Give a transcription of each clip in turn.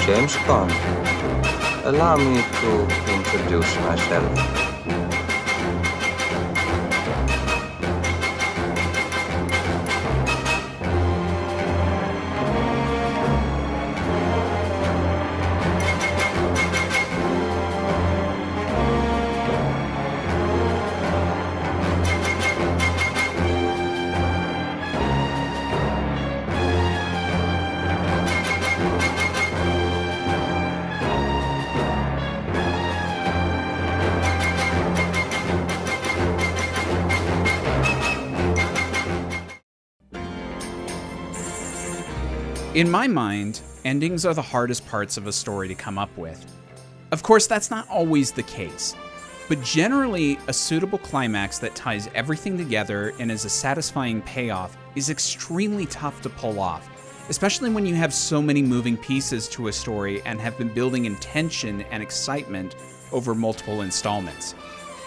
James Bond. Allow me to introduce myself. In my mind, endings are the hardest parts of a story to come up with. Of course, that's not always the case, but generally, a suitable climax that ties everything together and is a satisfying payoff is extremely tough to pull off, especially when you have so many moving pieces to a story and have been building in tension and excitement over multiple installments.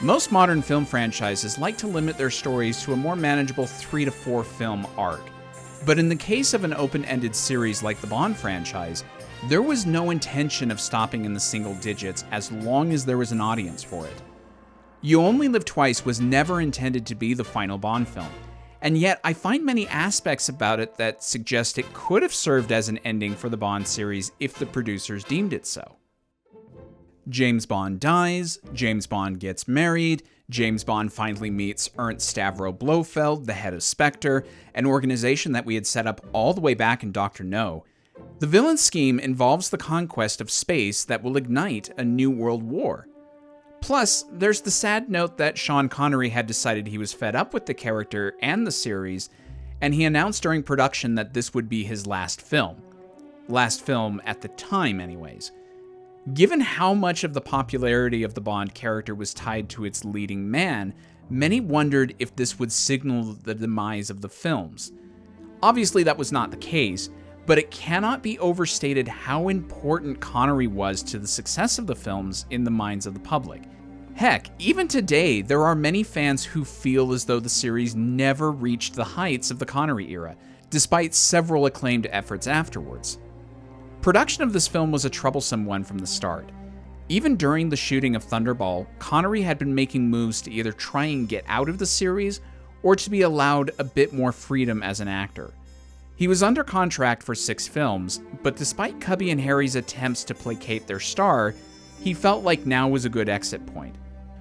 Most modern film franchises like to limit their stories to a more manageable 3 to 4 film arc. But in the case of an open-ended series like the Bond franchise, there was no intention of stopping in the single digits as long as there was an audience for it. You Only Live Twice was never intended to be the final Bond film, and yet I find many aspects about it that suggest it could have served as an ending for the Bond series if the producers deemed it so. James Bond dies, James Bond gets married, James Bond finally meets Ernst Stavro Blofeld, the head of Spectre, an organization that we had set up all the way back in Dr. No. The villain's scheme involves the conquest of space that will ignite a new world war. Plus, there's the sad note that Sean Connery had decided he was fed up with the character and the series, and he announced during production that this would be his last film. Last film at the time, anyways. Given how much of the popularity of the Bond character was tied to its leading man, many wondered if this would signal the demise of the films. Obviously, that was not the case, but it cannot be overstated how important Connery was to the success of the films in the minds of the public. Heck, even today, there are many fans who feel as though the series never reached the heights of the Connery era, despite several acclaimed efforts afterwards. Production of this film was a troublesome one from the start. Even during the shooting of Thunderball, Connery had been making moves to either try and get out of the series or to be allowed a bit more freedom as an actor. He was under contract for 6 films, but despite Cubby and Harry's attempts to placate their star, he felt like now was a good exit point.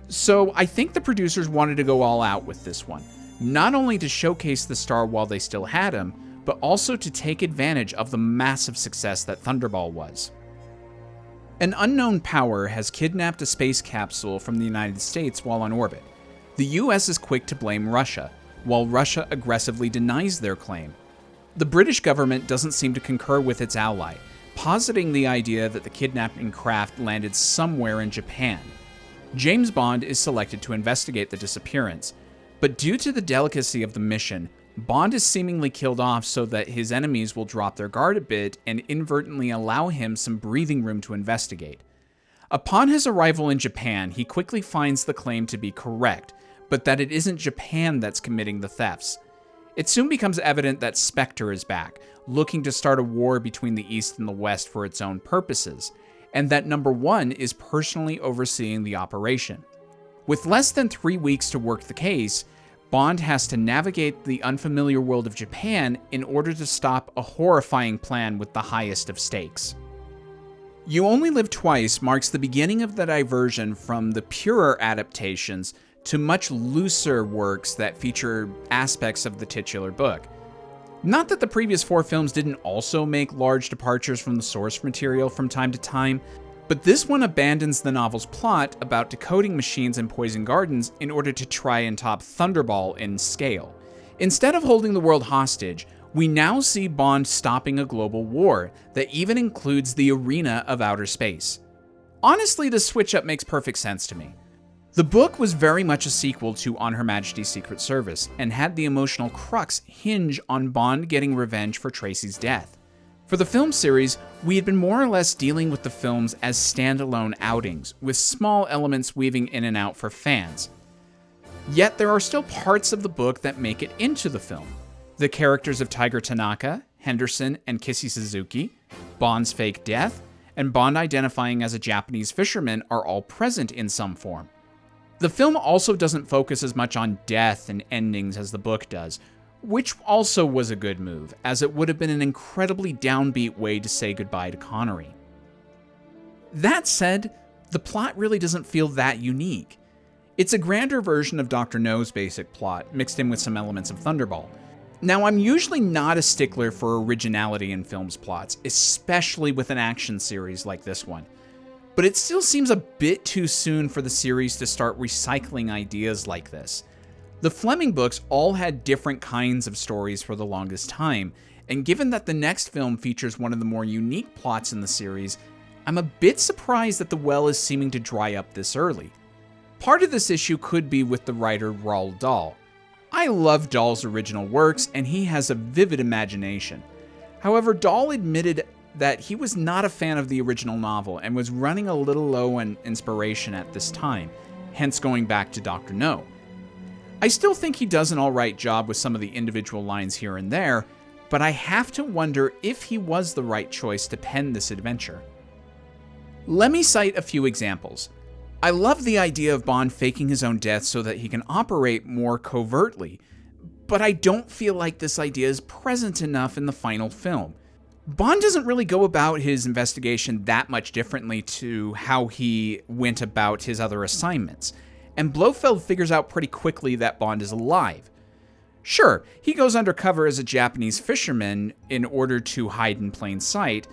So I think the producers wanted to go all out with this one, not only to showcase the star while they still had him, but also to take advantage of the massive success that Thunderball was. An unknown power has kidnapped a space capsule from the United States while on orbit. The US is quick to blame Russia, while Russia aggressively denies their claim. The British government doesn't seem to concur with its ally, positing the idea that the kidnapping craft landed somewhere in Japan. James Bond is selected to investigate the disappearance, but due to the delicacy of the mission, Bond is seemingly killed off so that his enemies will drop their guard a bit and inadvertently allow him some breathing room to investigate. Upon his arrival in Japan, he quickly finds the claim to be correct, but that it isn't Japan that's committing the thefts. It soon becomes evident that Spectre is back, looking to start a war between the East and the West for its own purposes, and that Number 1 is personally overseeing the operation. With less than 3 weeks to work the case, Bond has to navigate the unfamiliar world of Japan in order to stop a horrifying plan with the highest of stakes. You Only Live Twice marks the beginning of the diversion from the purer adaptations to much looser works that feature aspects of the titular book. Not that the previous 4 films didn't also make large departures from the source material from time to time, but this one abandons the novel's plot about decoding machines in poison gardens in order to try and top Thunderball in scale. Instead of holding the world hostage, we now see Bond stopping a global war that even includes the arena of outer space. Honestly, the switch-up makes perfect sense to me. The book was very much a sequel to On Her Majesty's Secret Service, and had the emotional crux hinge on Bond getting revenge for Tracy's death. For the film series, we had been more or less dealing with the films as standalone outings, with small elements weaving in and out for fans. Yet there are still parts of the book that make it into the film. The characters of Tiger Tanaka, Henderson, and Kissy Suzuki, Bond's fake death, and Bond identifying as a Japanese fisherman are all present in some form. The film also doesn't focus as much on death and endings as the book does, which also was a good move, as it would have been an incredibly downbeat way to say goodbye to Connery. That said, the plot really doesn't feel that unique. It's a grander version of Dr. No's basic plot, mixed in with some elements of Thunderball. Now, I'm usually not a stickler for originality in films' plots, especially with an action series like this one. But it still seems a bit too soon for the series to start recycling ideas like this. The Fleming books all had different kinds of stories for the longest time, and given that the next film features one of the more unique plots in the series, I'm a bit surprised that the well is seeming to dry up this early. Part of this issue could be with the writer Roald Dahl. I love Dahl's original works, and he has a vivid imagination. However, Dahl admitted that he was not a fan of the original novel and was running a little low on inspiration at this time, hence going back to Dr. No. I still think he does an alright job with some of the individual lines here and there, but I have to wonder if he was the right choice to pen this adventure. Let me cite a few examples. I love the idea of Bond faking his own death so that he can operate more covertly, but I don't feel like this idea is present enough in the final film. Bond doesn't really go about his investigation that much differently to how he went about his other assignments, and Blofeld figures out pretty quickly that Bond is alive. Sure, he goes undercover as a Japanese fisherman in order to hide in plain sight,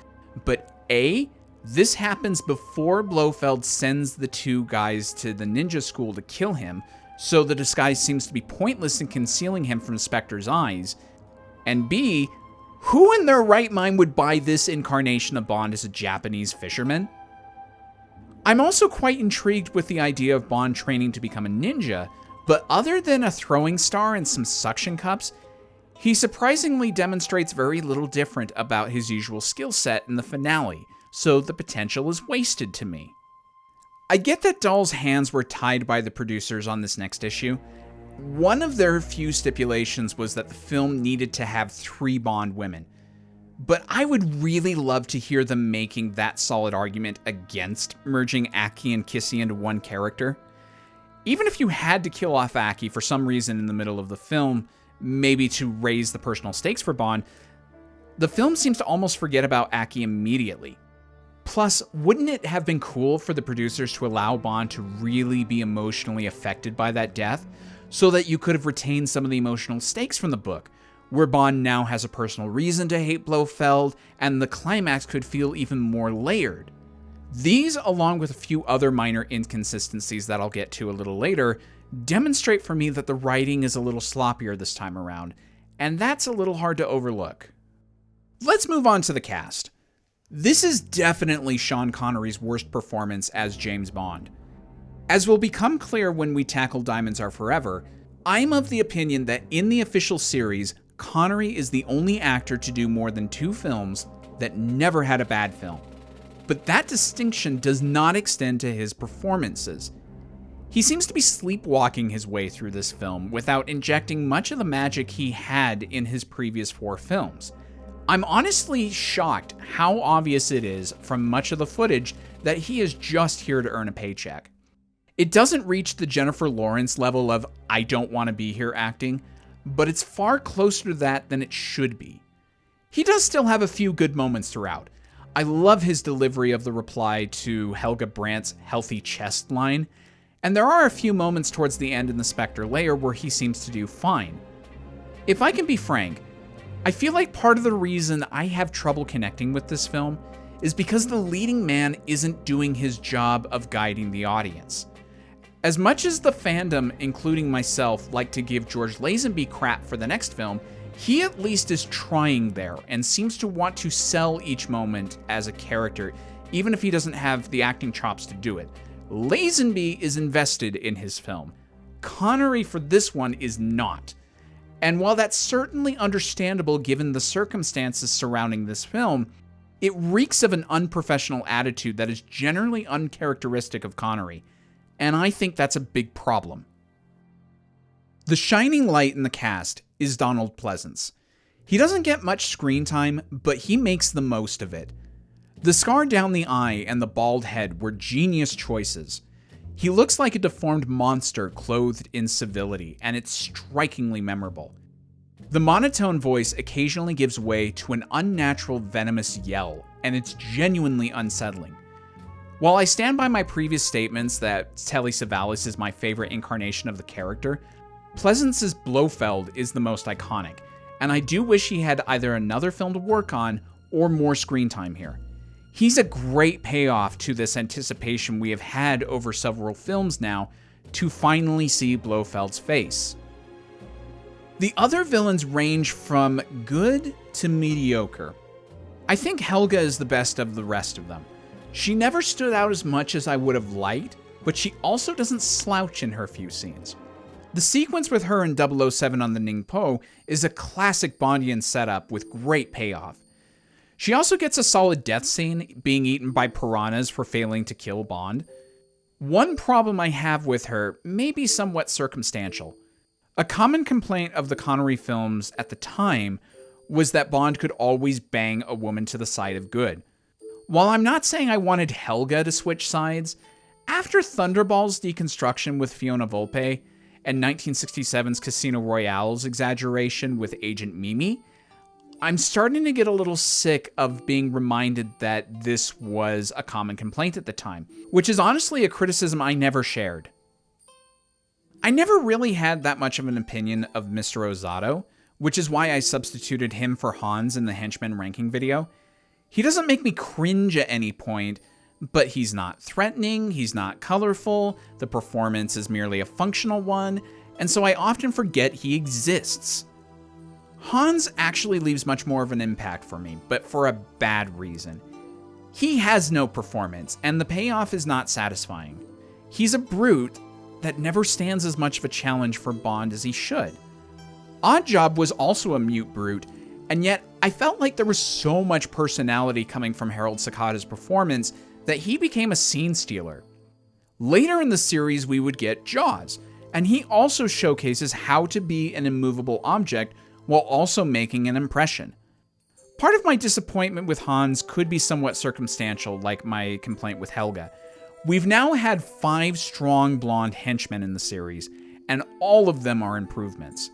but A, this happens before Blofeld sends the two guys to the ninja school to kill him, so the disguise seems to be pointless in concealing him from Spectre's eyes, and B, who in their right mind would buy this incarnation of Bond as a Japanese fisherman? I'm also quite intrigued with the idea of Bond training to become a ninja, but other than a throwing star and some suction cups, he surprisingly demonstrates very little different about his usual skill set in the finale, so the potential is wasted to me. I get that Dahl's hands were tied by the producers on this next issue. One of their few stipulations was that the film needed to have 3 Bond women, but I would really love to hear them making that solid argument against merging Aki and Kissy into one character. Even if you had to kill off Aki for some reason in the middle of the film, maybe to raise the personal stakes for Bond, the film seems to almost forget about Aki immediately. Plus, wouldn't it have been cool for the producers to allow Bond to really be emotionally affected by that death, so that you could have retained some of the emotional stakes from the book, where Bond now has a personal reason to hate Blofeld, and the climax could feel even more layered. These, along with a few other minor inconsistencies that I'll get to a little later, demonstrate for me that the writing is a little sloppier this time around, and that's a little hard to overlook. Let's move on to the cast. This is definitely Sean Connery's worst performance as James Bond. As will become clear when we tackle Diamonds Are Forever, I'm of the opinion that in the official series, Connery is the only actor to do more than 2 films that never had a bad film. But that distinction does not extend to his performances. He seems to be sleepwalking his way through this film without injecting much of the magic he had in his previous 4 films. I'm honestly shocked how obvious it is from much of the footage that he is just here to earn a paycheck. It doesn't reach the Jennifer Lawrence level of I don't want to be here acting, but it's far closer to that than it should be. He does still have a few good moments throughout. I love his delivery of the reply to Helga Brandt's healthy chest line, and there are a few moments towards the end in the Spectre layer where he seems to do fine. If I can be frank, I feel like part of the reason I have trouble connecting with this film is because the leading man isn't doing his job of guiding the audience. As much as the fandom, including myself, like to give George Lazenby crap for the next film, he at least is trying there and seems to want to sell each moment as a character, even if he doesn't have the acting chops to do it. Lazenby is invested in his film. Connery for this one is not. And while that's certainly understandable given the circumstances surrounding this film, it reeks of an unprofessional attitude that is generally uncharacteristic of Connery. And I think that's a big problem. The shining light in the cast is Donald Pleasance. He doesn't get much screen time, but he makes the most of it. The scar down the eye and the bald head were genius choices. He looks like a deformed monster clothed in civility, and it's strikingly memorable. The monotone voice occasionally gives way to an unnatural venomous yell, and it's genuinely unsettling. While I stand by my previous statements that Telly Savalas is my favorite incarnation of the character, Pleasance's Blofeld is the most iconic, and I do wish he had either another film to work on or more screen time here. He's a great payoff to this anticipation we have had over several films now to finally see Blofeld's face. The other villains range from good to mediocre. I think Helga is the best of the rest of them. She never stood out as much as I would have liked, but she also doesn't slouch in her few scenes. The sequence with her in 007 on the Ningpo is a classic Bondian setup with great payoff. She also gets a solid death scene, being eaten by piranhas for failing to kill Bond. One problem I have with her may be somewhat circumstantial. A common complaint of the Connery films at the time was that Bond could always bang a woman to the side of good. While I'm not saying I wanted Helga to switch sides, after Thunderball's deconstruction with Fiona Volpe and 1967's Casino Royale's exaggeration with Agent Mimi, I'm starting to get a little sick of being reminded that this was a common complaint at the time, which is honestly a criticism I never shared. I never really had that much of an opinion of Mr. Osato, which is why I substituted him for Hans in the Henchman ranking video. He doesn't make me cringe at any point, but he's not threatening, he's not colorful, the performance is merely a functional one, and so I often forget he exists. Hans actually leaves much more of an impact for me, but for a bad reason. He has no performance, and the payoff is not satisfying. He's a brute that never stands as much of a challenge for Bond as he should. Oddjob was also a mute brute, and yet I felt like there was so much personality coming from Harold Sakata's performance that he became a scene stealer. Later in the series, we would get Jaws, and he also showcases how to be an immovable object while also making an impression. Part of my disappointment with Hans could be somewhat circumstantial, like my complaint with Helga. We've now had 5 strong blonde henchmen in the series, and all of them are improvements.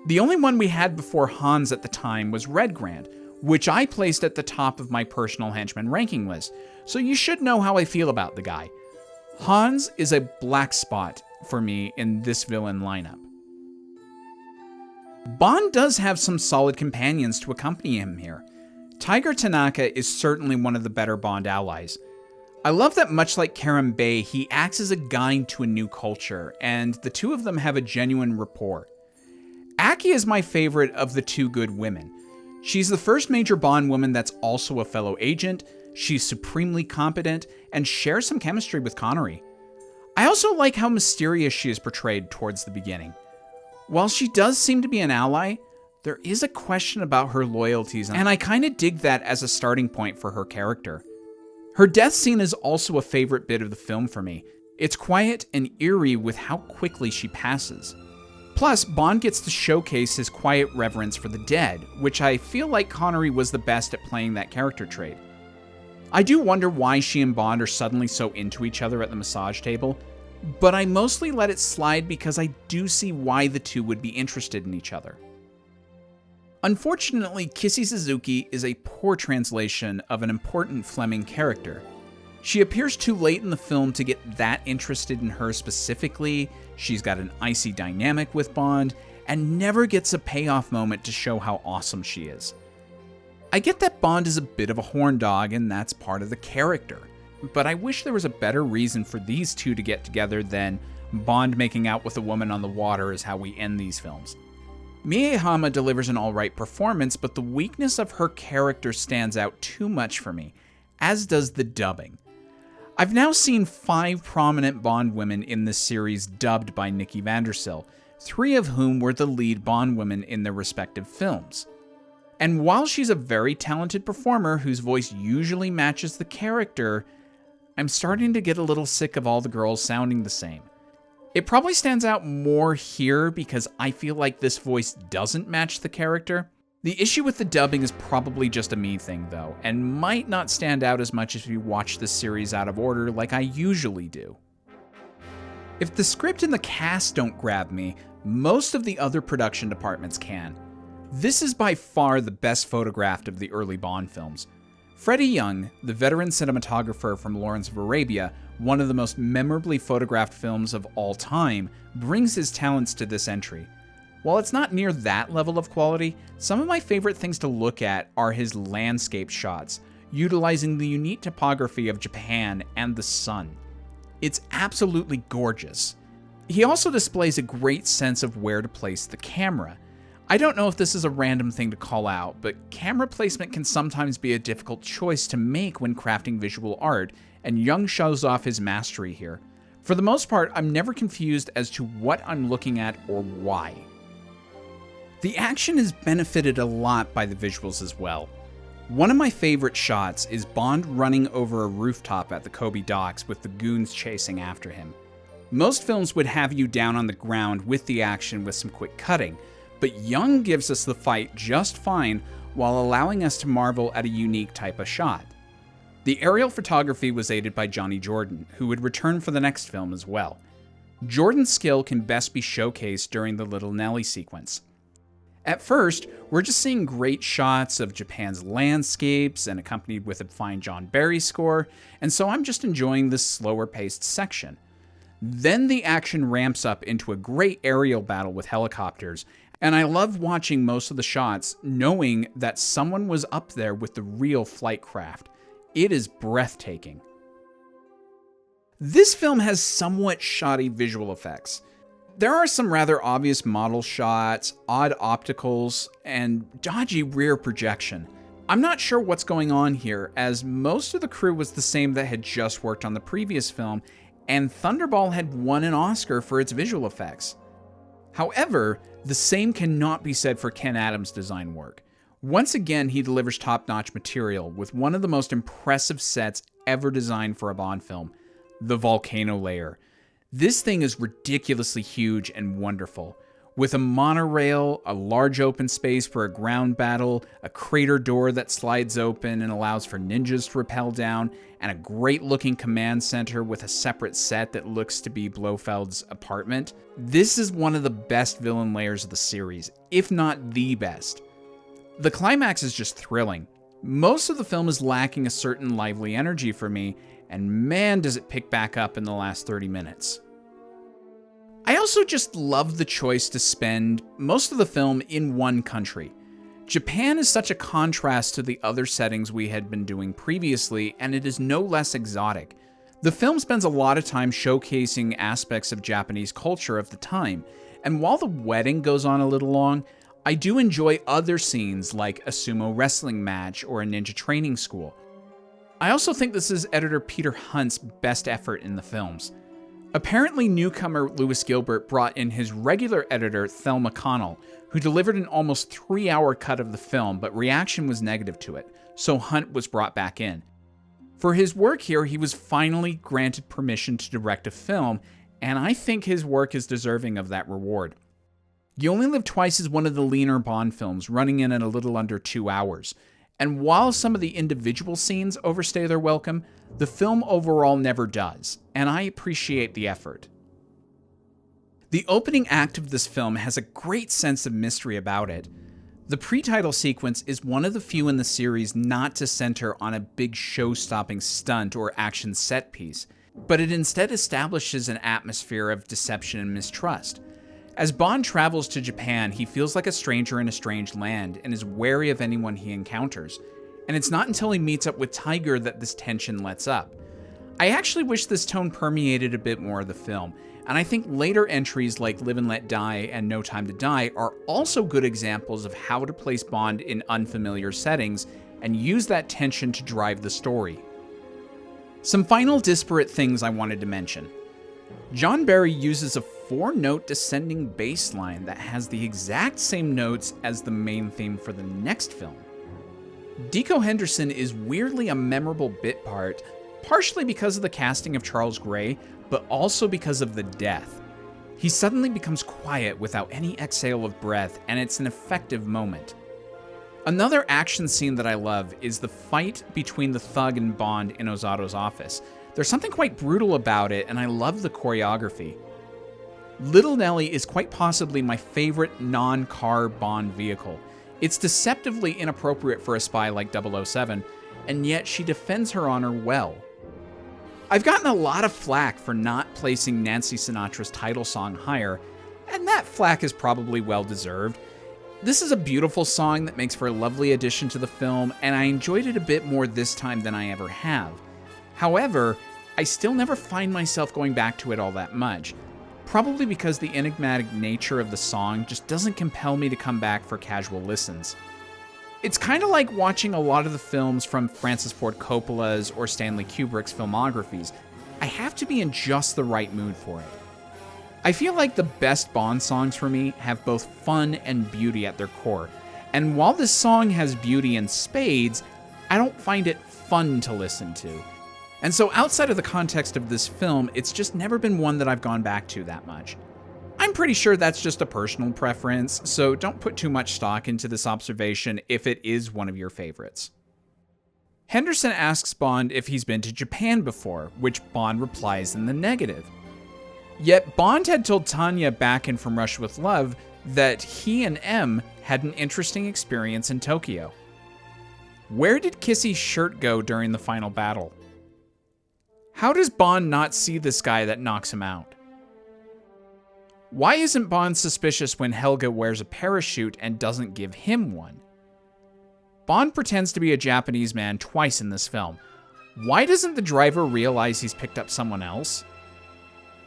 The only one we had before Hans at the time was Red Grand, which I placed at the top of my personal henchman ranking list, so you should know how I feel about the guy. Hans is a black spot for me in this villain lineup. Bond does have some solid companions to accompany him here. Tiger Tanaka is certainly one of the better Bond allies. I love that much like Karen Bay, he acts as a guide to a new culture, and the two of them have a genuine rapport. Aki is my favorite of the two good women. She's the first major Bond woman that's also a fellow agent, she's supremely competent, and shares some chemistry with Connery. I also like how mysterious she is portrayed towards the beginning. While she does seem to be an ally, there is a question about her loyalties, and I kinda dig that as a starting point for her character. Her death scene is also a favorite bit of the film for me. It's quiet and eerie with how quickly she passes. Plus, Bond gets to showcase his quiet reverence for the dead, which I feel like Connery was the best at playing that character trait. I do wonder why she and Bond are suddenly so into each other at the massage table, but I mostly let it slide because I do see why the two would be interested in each other. Unfortunately, Kissy Suzuki is a poor translation of an important Fleming character. She appears too late in the film to get that interested in her specifically, she's got an icy dynamic with Bond, and never gets a payoff moment to show how awesome she is. I get that Bond is a bit of a horn dog and that's part of the character, but I wish there was a better reason for these two to get together than Bond making out with a woman on the water is how we end these films. Mie Hama delivers an alright performance, but the weakness of her character stands out too much for me, as does the dubbing. I've now seen 5 prominent Bond women in this series dubbed by Nikki Vandersel, 3 of whom were the lead Bond women in their respective films. And while she's a very talented performer whose voice usually matches the character, I'm starting to get a little sick of all the girls sounding the same. It probably stands out more here because I feel like this voice doesn't match the character. The issue with the dubbing is probably just a me thing, though, and might not stand out as much if you watch the series out of order like I usually do. If the script and the cast don't grab me, most of the other production departments can. This is by far the best photographed of the early Bond films. Freddie Young, the veteran cinematographer from Lawrence of Arabia, one of the most memorably photographed films of all time, brings his talents to this entry. While it's not near that level of quality, some of my favorite things to look at are his landscape shots, utilizing the unique topography of Japan and the sun. It's absolutely gorgeous. He also displays a great sense of where to place the camera. I don't know if this is a random thing to call out, but camera placement can sometimes be a difficult choice to make when crafting visual art, and Young shows off his mastery here. For the most part, I'm never confused as to what I'm looking at or why. The action is benefited a lot by the visuals as well. One of my favorite shots is Bond running over a rooftop at the Kobe docks with the goons chasing after him. Most films would have you down on the ground with the action with some quick cutting, but Young gives us the fight just fine while allowing us to marvel at a unique type of shot. The aerial photography was aided by Johnny Jordan, who would return for the next film as well. Jordan's skill can best be showcased during the Little Nelly sequence. At first, we're just seeing great shots of Japan's landscapes and accompanied with a fine John Barry score, and so I'm just enjoying this slower paced section. Then the action ramps up into a great aerial battle with helicopters, and I love watching most of the shots knowing that someone was up there with the real flight craft. It is breathtaking. This film has somewhat shoddy visual effects. There are some rather obvious model shots, odd opticals, and dodgy rear projection. I'm not sure what's going on here, as most of the crew was the same that had just worked on the previous film, and Thunderball had won an Oscar for its visual effects. However, the same cannot be said for Ken Adams' design work. Once again, he delivers top-notch material with one of the most impressive sets ever designed for a Bond film, the volcano layer. This thing is ridiculously huge and wonderful. With a monorail, a large open space for a ground battle, a crater door that slides open and allows for ninjas to rappel down, and a great-looking command center with a separate set that looks to be Blofeld's apartment. This is one of the best villain layers of the series, if not the best. The climax is just thrilling. Most of the film is lacking a certain lively energy for me, and man does it pick back up in the last 30 minutes. I also just love the choice to spend most of the film in one country. Japan is such a contrast to the other settings we had been doing previously, and it is no less exotic. The film spends a lot of time showcasing aspects of Japanese culture of the time, and while the wedding goes on a little long, I do enjoy other scenes like a sumo wrestling match or a ninja training school. I also think this is editor Peter Hunt's best effort in the films. Apparently, newcomer Lewis Gilbert brought in his regular editor Thelma Connell, who delivered an almost 3-hour cut of the film, but reaction was negative to it, so Hunt was brought back in. For his work here, he was finally granted permission to direct a film, and I think his work is deserving of that reward. You Only Live Twice is one of the leaner Bond films, running in at a little under 2 hours. And while some of the individual scenes overstay their welcome, the film overall never does, and I appreciate the effort. The opening act of this film has a great sense of mystery about it. The pre-title sequence is one of the few in the series not to center on a big show-stopping stunt or action set piece, but it instead establishes an atmosphere of deception and mistrust. As Bond travels to Japan, he feels like a stranger in a strange land and is wary of anyone he encounters. And it's not until he meets up with Tiger that this tension lets up. I actually wish this tone permeated a bit more of the film, and I think later entries like Live and Let Die and No Time to Die are also good examples of how to place Bond in unfamiliar settings and use that tension to drive the story. Some final disparate things I wanted to mention. John Barry uses a 4-note descending bass line that has the exact same notes as the main theme for the next film. Deco Henderson is weirdly a memorable bit part, partially because of the casting of Charles Gray, but also because of the death. He suddenly becomes quiet without any exhale of breath, and it's an effective moment. Another action scene that I love is the fight between the thug and Bond in Osato's office. There's something quite brutal about it, and I love the choreography. Little Nelly is quite possibly my favorite non-car Bond vehicle. It's deceptively inappropriate for a spy like 007, and yet she defends her honor well. I've gotten a lot of flack for not placing Nancy Sinatra's title song higher, and that flack is probably well-deserved. This is a beautiful song that makes for a lovely addition to the film, and I enjoyed it a bit more this time than I ever have. However, I still never find myself going back to it all that much, probably because the enigmatic nature of the song just doesn't compel me to come back for casual listens. It's kind of like watching a lot of the films from Francis Ford Coppola's or Stanley Kubrick's filmographies. I have to be in just the right mood for it. I feel like the best Bond songs for me have both fun and beauty at their core, and while this song has beauty in spades, I don't find it fun to listen to. And so outside of the context of this film, it's just never been one that I've gone back to that much. I'm pretty sure that's just a personal preference, so don't put too much stock into this observation if it is one of your favorites. Henderson asks Bond if he's been to Japan before, which Bond replies in the negative. Yet Bond had told Tanya back in From Russia with Love that he and M had an interesting experience in Tokyo. Where did Kissy's shirt go during the final battle? How does Bond not see this guy that knocks him out? Why isn't Bond suspicious when Helga wears a parachute and doesn't give him one? Bond pretends to be a Japanese man twice in this film. Why doesn't the driver realize he's picked up someone else?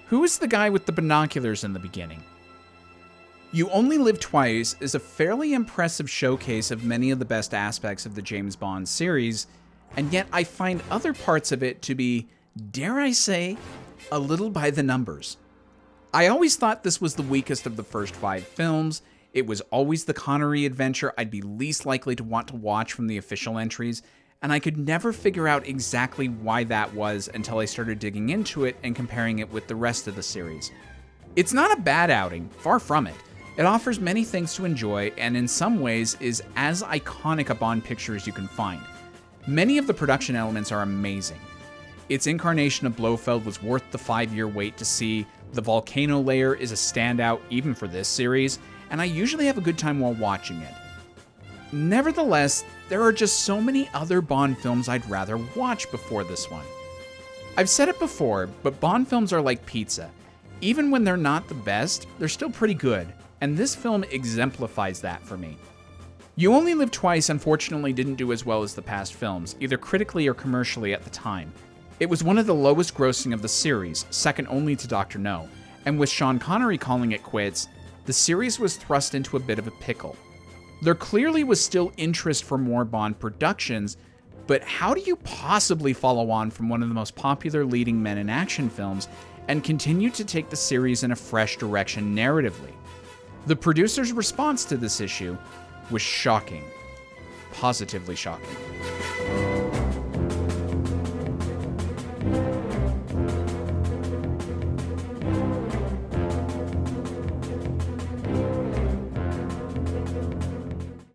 Who is the guy with the binoculars in the beginning? You Only Live Twice is a fairly impressive showcase of many of the best aspects of the James Bond series, and yet I find other parts of it to be, dare I say, a little by the numbers. I always thought this was the weakest of the first 5 films. It was always the Connery adventure I'd be least likely to want to watch from the official entries, and I could never figure out exactly why that was until I started digging into it and comparing it with the rest of the series. It's not a bad outing, far from it. It offers many things to enjoy, and in some ways is as iconic a Bond picture as you can find. Many of the production elements are amazing. Its incarnation of Blofeld was worth the 5-year wait to see. The volcano layer is a standout even for this series, and I usually have a good time while watching it. Nevertheless, there are just so many other Bond films I'd rather watch before this one. I've said it before, but Bond films are like pizza. Even when they're not the best, they're still pretty good, and this film exemplifies that for me. You Only Live Twice unfortunately didn't do as well as the past films, either critically or commercially at the time. It was one of the lowest grossing of the series, second only to Dr. No, and with Sean Connery calling it quits, the series was thrust into a bit of a pickle. There clearly was still interest for more Bond productions, but how do you possibly follow on from one of the most popular leading men in action films and continue to take the series in a fresh direction narratively? The producer's response to this issue was shocking. Positively shocking.